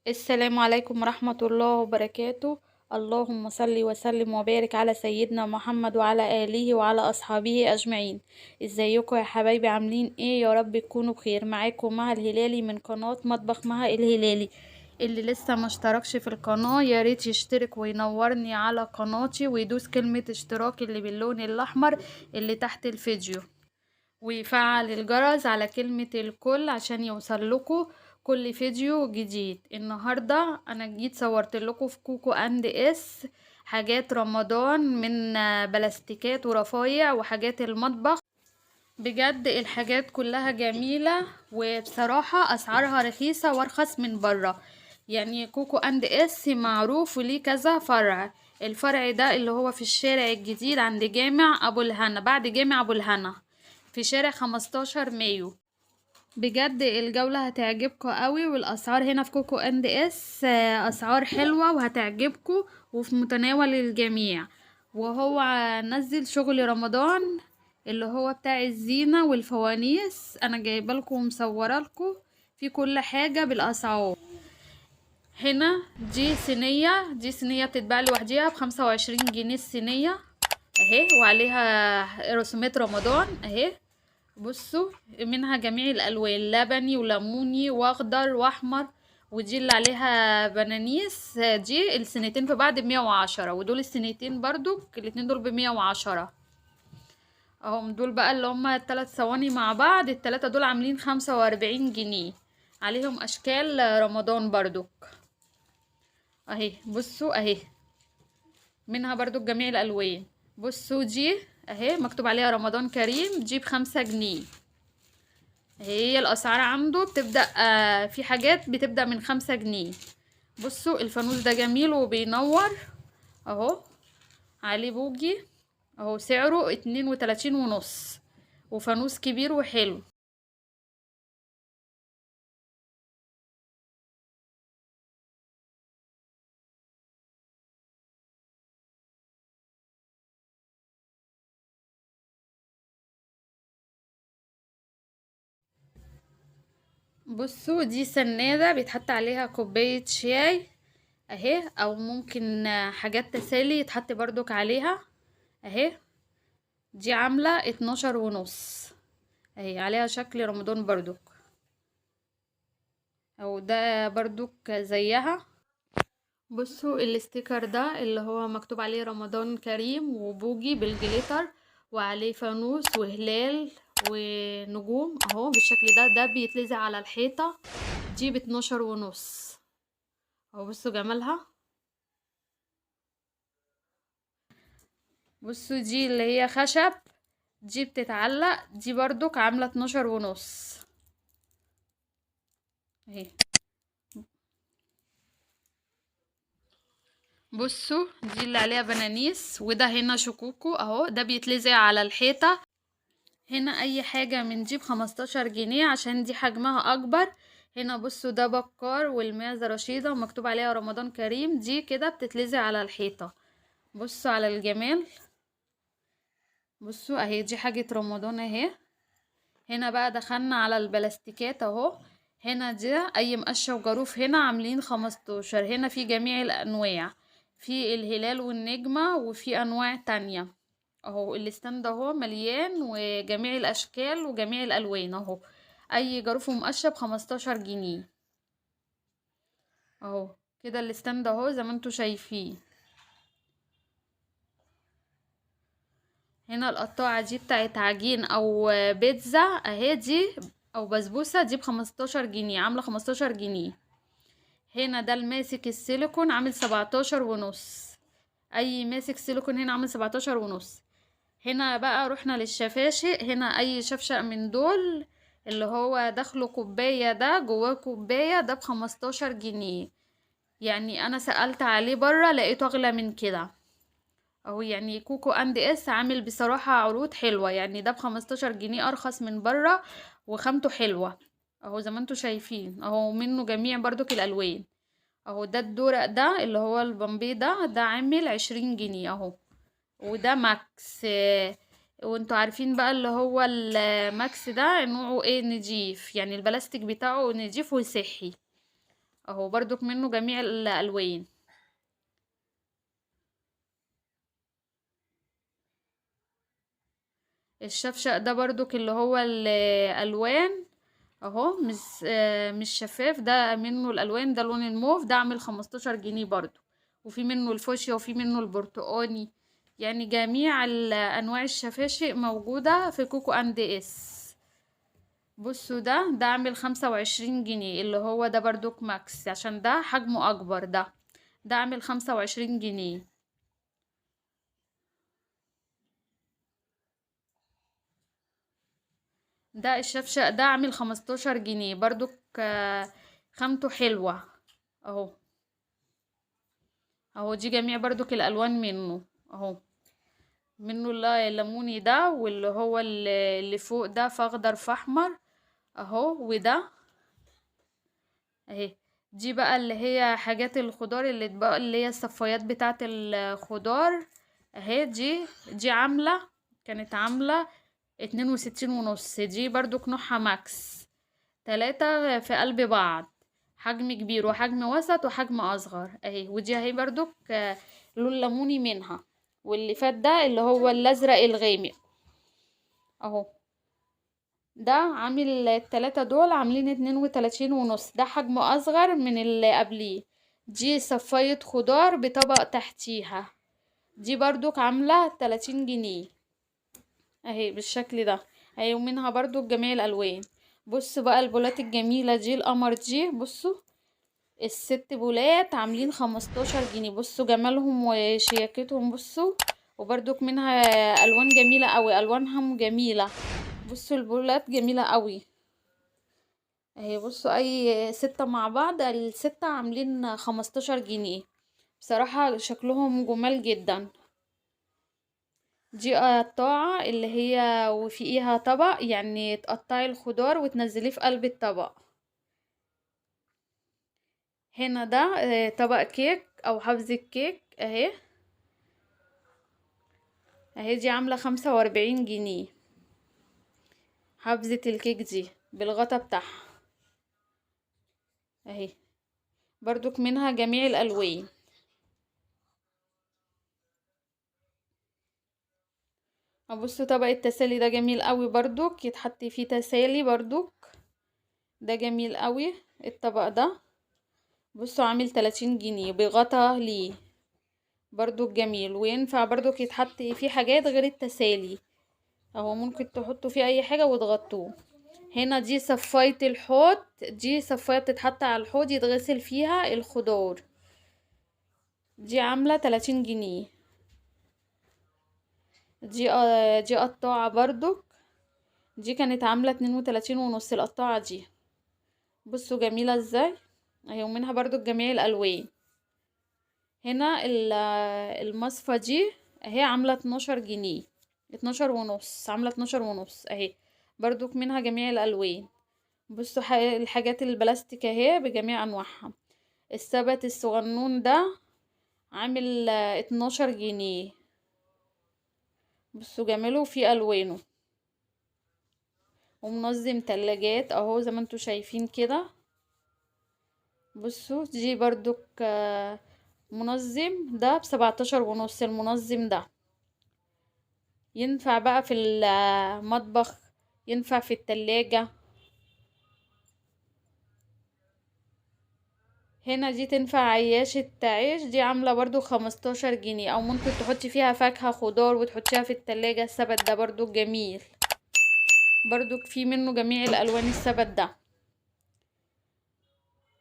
السلام عليكم ورحمة الله وبركاته. اللهم صل وسلم وبارك على سيدنا محمد وعلى آله وعلى أصحابه أجمعين. ازيكم يا حبايبي؟ عاملين ايه؟ يا رب تكونوا بخير. معاكم مها الهلالي من قناة مطبخ مها الهلالي. اللي لسه ما اشتركش في القناة يا ريت يشترك وينورني على قناتي ويدوس كلمة اشتراك اللي باللون الأحمر اللي تحت الفيديو، ويفعل الجرس على كلمة الكل عشان يوصل لكم كل فيديو جديد. النهاردة انا جيت صورت لكم في كوكو اند اس حاجات رمضان من بلاستيكات ورفايع وحاجات المطبخ. بجد الحاجات كلها جميلة، وبصراحة اسعارها رخيصة وارخص من برا. يعني كوكو اند اس معروف وليه كذا فرع. الفرع ده اللي هو في الشارع الجديد عند جامع ابو الهنا، بعد جامع ابو الهنا في شارع 15 مايو. بجد الجولة هتعجبكم قوي، والاسعار هنا في كوكو اند اس اسعار حلوة وهتعجبكم وفي متناول الجميع. وهو نزل شغل رمضان اللي هو بتاع الزينة والفوانيس، انا جايبه لكم ومصوره لكم في كل حاجة بالاسعار. هنا دي صينية بتتباع لوحديها ب25 جنيه الصينية اهي، وعليها رسومات رمضان اهي. بصوا، منها جميع الالوان، لبني وليموني واخضر واحمر. ودي اللي عليها بنانيس، دي السنتين في بعض ب110، ودول السنتين برضو الاتنين دول ب110 اهم. دول بقى اللي هما ال3 صواني مع بعض، التلاتة دول عاملين 45 جنيه، عليهم اشكال رمضان برضو اهي. بصوا اهي، منها برضو جميع الالوان. بصوا دي اهي مكتوب عليها رمضان كريم، دي ب5 جنيه. هي الاسعار عنده بتبدأ في حاجات بتبدأ من 5 جنيه. بصوا الفانوس ده جميل وبينور اهو، عليه بوجي اهو، سعره 32 ونص، وفانوس كبير وحلو. بصوا دي سنادة بيتحط عليها كوباية شاي اهي، او ممكن حاجات تسالي يتحط برضك عليها اهي. دي عاملة 12 ونص اهي، عليها شكل رمضان برضك، او ده برضك زيها. بصوا الاستيكر ده اللي هو مكتوب عليه رمضان كريم وبوجي بالجليتر، وعليه فانوس وهلال ونجوم اهو بالشكل ده بيتلزق على الحيطة. دي ب12 ونص اهو. بصوا جمالها. بصوا دي اللي هي خشب، دي بتتعلق، دي برضك عاملة 12 ونص اهي. بصوا دي اللي عليها بنانيس، وده هنا شكوكو اهو، ده بيتلزق على الحيطة. هنا اي حاجة من دي ب15 جنيه عشان دي حجمها اكبر. هنا بصوا ده بكار والمعزة رشيدة ومكتوب عليها رمضان كريم، دي كده بتتلزق على الحيطة. بصوا على الجمال. بصوا اهي دي حاجة رمضان اهي. هنا بقى دخلنا على البلاستيكات اهو. هنا دي اي مقشة وجاروف هنا عاملين 15. هنا في جميع الانواع، في الهلال والنجمة وفي انواع تانية اهو. الاستند اهو مليان وجميع الاشكال وجميع الالوان اهو. اي جاروف مقشة ب15 جنيه اهو. كده الاستند اهو زي ما انتوا شايفين. هنا القطاعة دي بتاعت عجين او بيتزا اهي، دي او بسبوسة، دي ب15 جنيه، عاملة 15 جنيه. هنا ده الماسك السيليكون عامل 17 ونص، اي ماسك سيليكون هنا عامل 17 ونص. هنا بقى رحنا للشفاشق. هنا اي شفشق من دول اللي هو داخله كوباية ده جواه كوباية ده ب15 جنيه. يعني انا سألت عليه برا لقيته اغلى من كده اهو. يعني كوكو اند اس عامل بصراحة عروض حلوة، يعني ده ب15 جنيه ارخص من برا، وخامته حلوة اهو زي ما انتوا شايفين اهو. منه جميع برضك الالوان اهو. ده الدورق ده اللي هو البامبي ده عامل 20 جنيه اهو. وده ماكس وانتوا عارفين بقى اللي هو الماكس ده نوعه ايه، نضيف، يعني البلاستيك بتاعه نضيف وصحي اهو برضك منه جميع الالوان. الشفشق ده برضك اللي هو الالوان اهو، مش شفاف، ده منه الالوان، ده لون الموف، ده عامل 15 جنيه برضو. وفي منه الفوشيا وفي منه البرتقاني، يعني جميع انواع الشفاشق موجودة في كوكو اند اس. بصوا ده عامل 25 جنيه، اللي هو ده برضو ماكس عشان ده حجمه اكبر. ده عامل 25 جنيه. ده الشفشق ده عامل 15 جنيه برضو. خامته حلوة اهو. اهو دي جميع برضو الالوان منه اهو. منه الليموني ده، واللي هو اللي فوق ده فاخضر فاحمر اهو. وده اهي. دي بقى اللي هي حاجات الخضار اللي بقى اللي هي الصفايات بتاعة الخضار اهي. دي كانت عاملة 62 ونص. دي برضو نوعها ماكس، 3 في قلب بعض، حجم كبير وحجم وسط وحجم اصغر اهي. ودي اهي برضو لون ليموني منها. واللي فات ده اللي هو الازرق الغامق اهو. ده عامل التلاتة دول عاملين 32 ونص. ده حجمه اصغر من اللي قبليه. دي صفاية خضار بطبق تحتيها، دي برضو عاملة 30 جنيه اهي بالشكل ده اهي. ومنها برضو جميع الالوان. بص بقى البولات الجميلة دي القمر دي، بصوا الست بولات عاملين 15 جنيه. بصوا جمالهم وشياكتهم بصوا. وبرضك منها الوان جميلة قوي، الوانهم جميلة. بصوا البولات جميلة قوي اهي. بصوا اي ستة مع بعض، الستة عاملين 15 جنيه. بصراحة شكلهم جمال جدا. دي قطاعة اللي هي وفيها طبق، يعني تقطعي الخضار وتنزليه في قلب الطبق. هنا ده طبق كيك او حفظة كيك اهي. اهي دي عاملة 45 جنيه، حفظة الكيك دي بالغطا بتاعها اهي. برضك منها جميع الالوان. ابصوا طبق التسالي ده جميل قوي برضك، يتحط فيه تسالي برضك. ده جميل قوي الطبق ده. بصوا عامل 30 جنيه بغطا ليه برضو جميل. وينفع برضو يتحط فيه حاجات غير التسالي اهو، ممكن تحطوا فيه اي حاجة وتغطوه. هنا دي صفاية الحوض، دي صفاية بتتحط على الحوض يتغسل فيها الخضار. دي عاملة 30 جنيه. دي قطاعة برضو. دي كانت عاملة 32 ونص القطاعة دي. بصوا جميلة ازاي اهي. ومنها برضو جميع الالوان. هنا المصفى دي اهي عاملة 12 جنيه، 12 ونص، عاملة 12 ونص اهي. برضو منها جميع الالوان. بصوا الحاجات البلاستيك اهي بجميع انواعها. السبت الصغنون ده عامل 12 جنيه. بصوا جماله في الوانه. ومنظم تلاجات اهو زي ما انتوا شايفين كده. بصوا دي برضو منظم ده ب17 ونص. المنظم ده ينفع بقى في المطبخ، ينفع في التلاجة. هنا دي تنفع عياشة عيش، دي عاملة برضو 15 جنيه. او ممكن تحطي فيها فاكهة خضار وتحطيها في التلاجة. السبت ده برضو جميل، برضو في منه جميع الالوان السبت ده.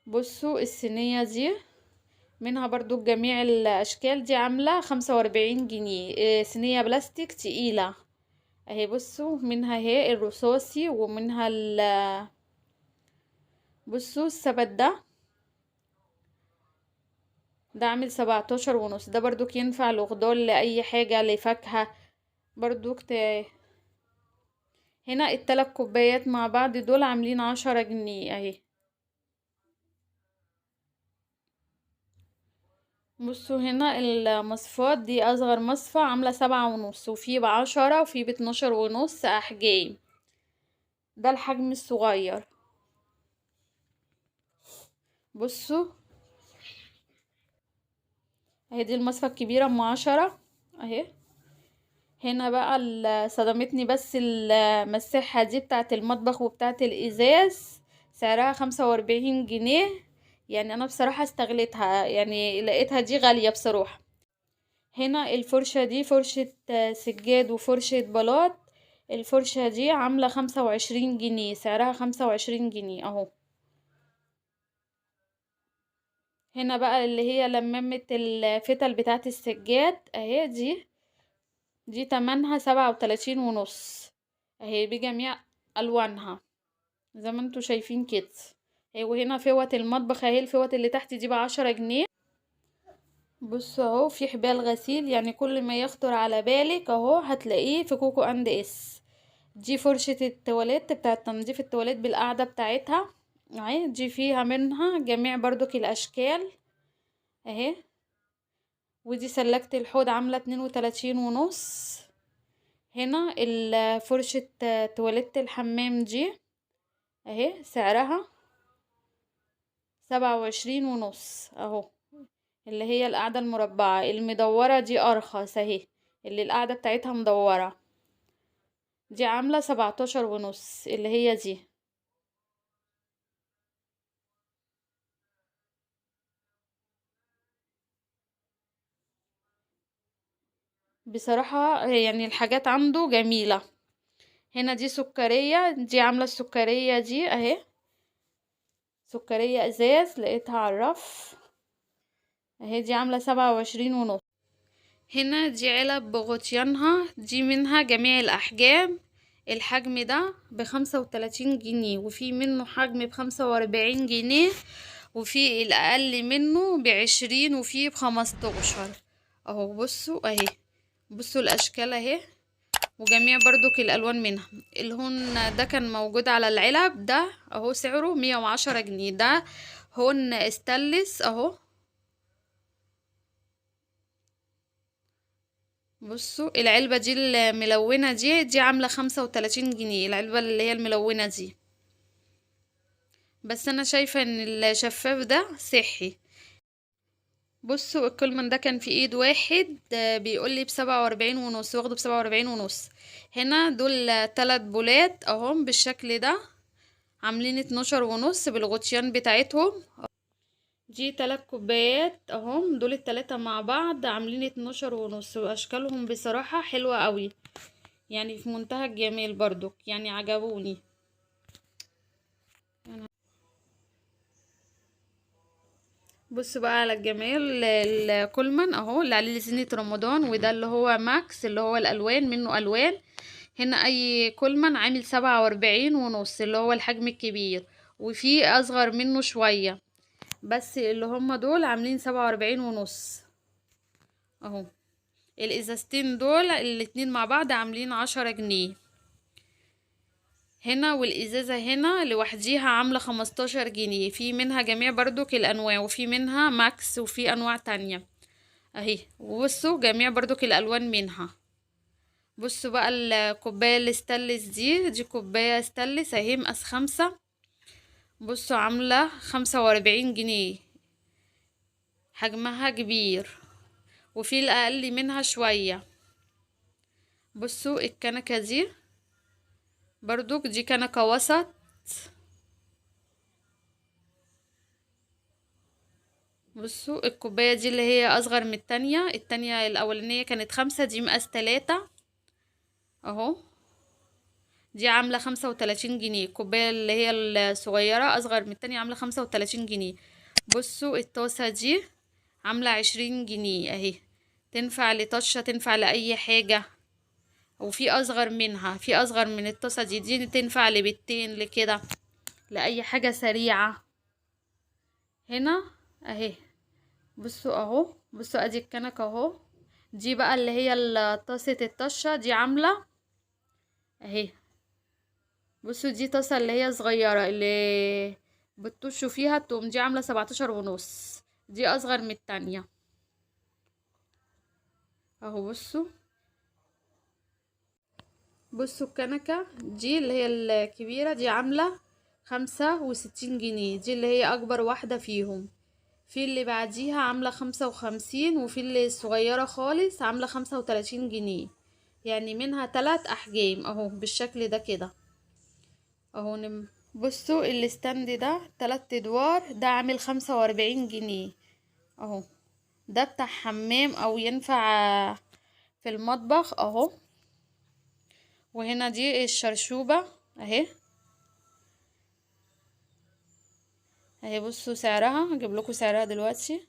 بصوا الصينية دي منها برضو جميع الاشكال. دي عاملة 45 جنيه. صينية بلاستيك تقيلة اهي. بصوا منها اهي الرصاصي ومنها بصوا السبت ده عامل 17 ونص. ده برضو ينفع لخضار لأي حاجة لفاكهة برضو هنا التلات كوبايات مع بعض دول عاملين 10 جنيه اهي. بصوا هنا المصفات دي اصغر مصفى عاملة 7 ونص، وفي ب10 وفي ب12 ونص احجام. ده الحجم الصغير. بصوا اهي دي المصفى الكبيرة ام 10 اهي. هنا بقى صدمتني بس المساحة دي بتاعة المطبخ وبتاعة الازاز، سعرها 45 جنيه. يعني انا بصراحة استغلتها، يعني لقيتها دي غالية بصراحة. هنا الفرشة دي فرشة سجاد وفرشة بلاط. الفرشة دي عاملة 25 جنيه، سعرها 25 جنيه اهو. هنا بقى اللي هي لمامة الفتل بتاعة السجاد اهي. دي تمنها 37 ونص اهي، بجميع الوانها زي ما انتوا شايفين كده اهي. وهنا فوط المطبخ اهي، الفوط اللي تحت دي ب10 جنيه. بصوا اهو في حبال غسيل، يعني كل ما يخطر على بالك اهو هتلاقيه في كوكو اند اس. دي فرشة التواليت بتاعة تنظيف التواليت بالقاعدة بتاعتها اهي. دي فيها منها جميع برضك الاشكال اهي. ودي سلكت الحوض عاملة 32 ونص. هنا فرشة تواليت الحمام دي اهي، سعرها 27 ونص اهو. اللي هي القاعدة المربعة المدورة دي ارخص اهي، اللي القاعدة بتاعتها مدورة دي عاملة 17 ونص اللي هي دي. بصراحة يعني الحاجات عنده جميلة. هنا دي سكرية، دي عاملة السكرية دي اهي، سكرية ازاز لقيتها على الرف اهي. دي عاملة 27 ونص. هنا دي علب بغطيانها، دي منها جميع الأحجام. الحجم ده ب35 جنيه، وفي منه حجم ب45 جنيه، وفي الأقل منه ب20، وفي ب15 اهو. بصوا اهي، بصوا الأشكال اهي، وجميع برضك الألوان منها. الهون ده كان موجود على العلب ده اهو، سعره 110 جنيه. ده هون استانلس اهو. بصوا العلبة دي الملونة دي عاملة 35 جنيه، العلبة اللي هي الملونة دي. بس انا شايفة ان الشفاف ده صحي. بصوا الكولمان ده كان في ايد واحد بيقولي ب47 ونص، واخده ب47 ونص. هنا دول 3 بولات اهم بالشكل ده، عاملين 12 ونص بالغطيان بتاعتهم. دي 3 كوبايات اهم، دول التلاتة مع بعض عاملين 12 ونص، واشكالهم بصراحة حلوة قوي، يعني في منتهى الجمال برضو، يعني عجبوني. بص بقى على الجمال، الكولمان اهو اللي عليه زينة رمضان، وده اللي هو ماكس اللي هو الالوان منه الوان. هنا اي كولمان عامل 47 ونص اللي هو الحجم الكبير، وفي اصغر منه شوية، بس اللي هم دول عاملين 47 ونص اهو. الازازتين دول الاتنين مع بعض عاملين 10 جنيه. هنا والازازة هنا لوحديها عاملة 15 جنيه. في منها جميع برضك الانواع، وفي منها ماكس، وفي انواع تانية اهي. وبصوا جميع برضك الالوان منها. بصوا بقى الكوباية الاستانلس دي كوباية استانلس اهي، مقاس 5. بصوا عاملة 45 جنيه، حجمها كبير، وفي الاقل منها شوية. بصوا الكنكة دي برضك دي كنكة وسط. بصوا الكوباية دي اللي هي اصغر من التانية الاولانية كانت 5، دي مقاس 3 اهو. دي عاملة 35 جنيه، الكوباية اللي هي الصغيرة اصغر من التانية عاملة 35 جنيه. بصوا الطاسة دي عاملة 20 جنيه اهي، تنفع لطشة، تنفع لأي حاجة. وفي اصغر منها، في اصغر من الطاسة دي تنفع لبيتين لكده، لأي حاجة سريعة. هنا اهي. بصوا اهو، بصوا ادي الكنكة اهو. دي بقى اللي هي طاسة الطشة دي عاملة اهي. بصوا دي طاسة اللي هي صغيرة اللي بتطشوا فيها التوم، دي عاملة 17 ونص، دي اصغر من التانية اهو. بصوا الكنكة دي اللي هي الكبيرة دي عاملة 65 جنيه، دي اللي هي اكبر واحدة فيهم. في اللي بعديها عاملة 55، وفي اللي الصغيرة خالص عاملة 35 جنيه. يعني منها 3 احجام اهو بالشكل ده كده اهو. بصوا الستاند ده 3 ادوار، ده عامل 45 جنيه اهو. ده بتاع حمام او ينفع في المطبخ اهو. وهنا دي الشرشوبة اهي اهي. بصوا سعرها، هجيب لكم سعرها دلوقتي.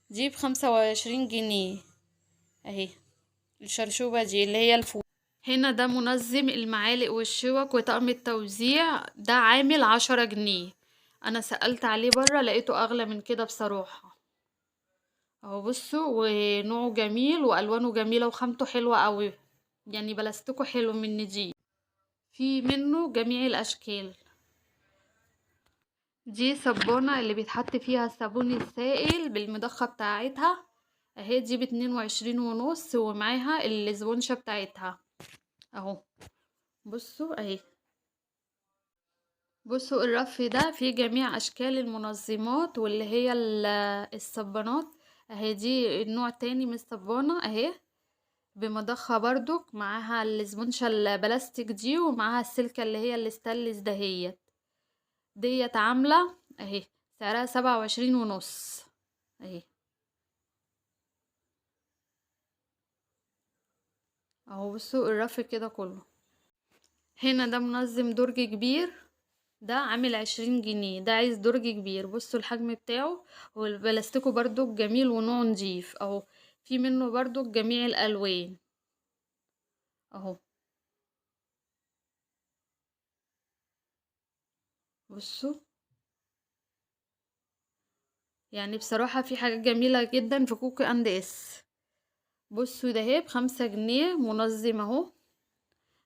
دي ب25 جنيه اهي. الشرشوبة دي اللي هي الفوق. هنا ده منظم المعالق والشوك وطقم التوزيع، ده عامل 10 جنيه. انا سألت عليه برا لقيته اغلى من كده بصراحة اهو. بصوا ونوعه جميل والوانه جميلة وخامته حلوة قوي، يعني بلاستيكه حلو من نجيب. في منه جميع الاشكال. دي صبونة اللي بيتحط فيها الصابون السائل بالمضخة بتاعتها اهي. دي ب22.5، ومعاها الاسبونشة بتاعتها اهو. بصوا اهي. بصوا الرف ده فيه جميع اشكال المنظمات واللي هي الصبانات اهي. دي النوع تاني من الصبانة اهي، بمضخة برضو، معاها الاسبونشة البلاستيك دي، ومعاها السلكة اللي هي الستانلس ديت عاملة اهي. سعرها 27.5 اهي اهو. بصوا الرف كده كله. هنا ده منظم درج كبير، ده عامل 20 جنيه. ده عايز درج كبير. بصوا الحجم بتاعه، والبلاستيكه برضو جميل ونوع نضيف اهو. في منه برضو جميع الالوان اهو. بصوا يعني بصراحة في حاجات جميلة جدا في كوكي اند اس. بصوا ده هي ب5 جنيه منظم اهو.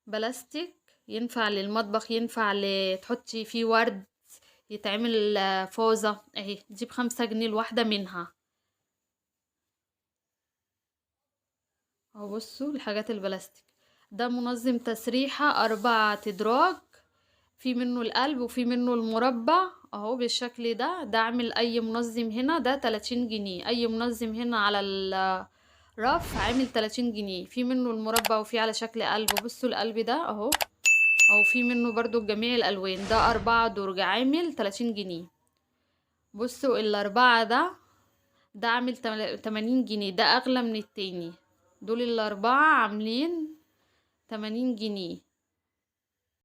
بلاستيك، ينفع للمطبخ، ينفع تحطي فيه ورد، يتعمل فازة اهي. دي ب5 جنيه الواحدة منها اهو. بصوا الحاجات البلاستيك. ده منظم تسريحة 4 ادراج، في منه القلب وفي منه المربع اهو بالشكل ده. ده عامل اي منظم هنا ده 30 جنيه. اي منظم هنا على الرف عامل 30 جنيه. في منه المربع وفي على شكل قلب. بصوا القلب ده اهو. او في منه برضو جميع الالوان. ده 4 درج عامل 30 جنيه. بصوا الاربعة ده عامل 80 جنيه. ده اغلى من التاني. دول الاربعة عاملين 80 جنيه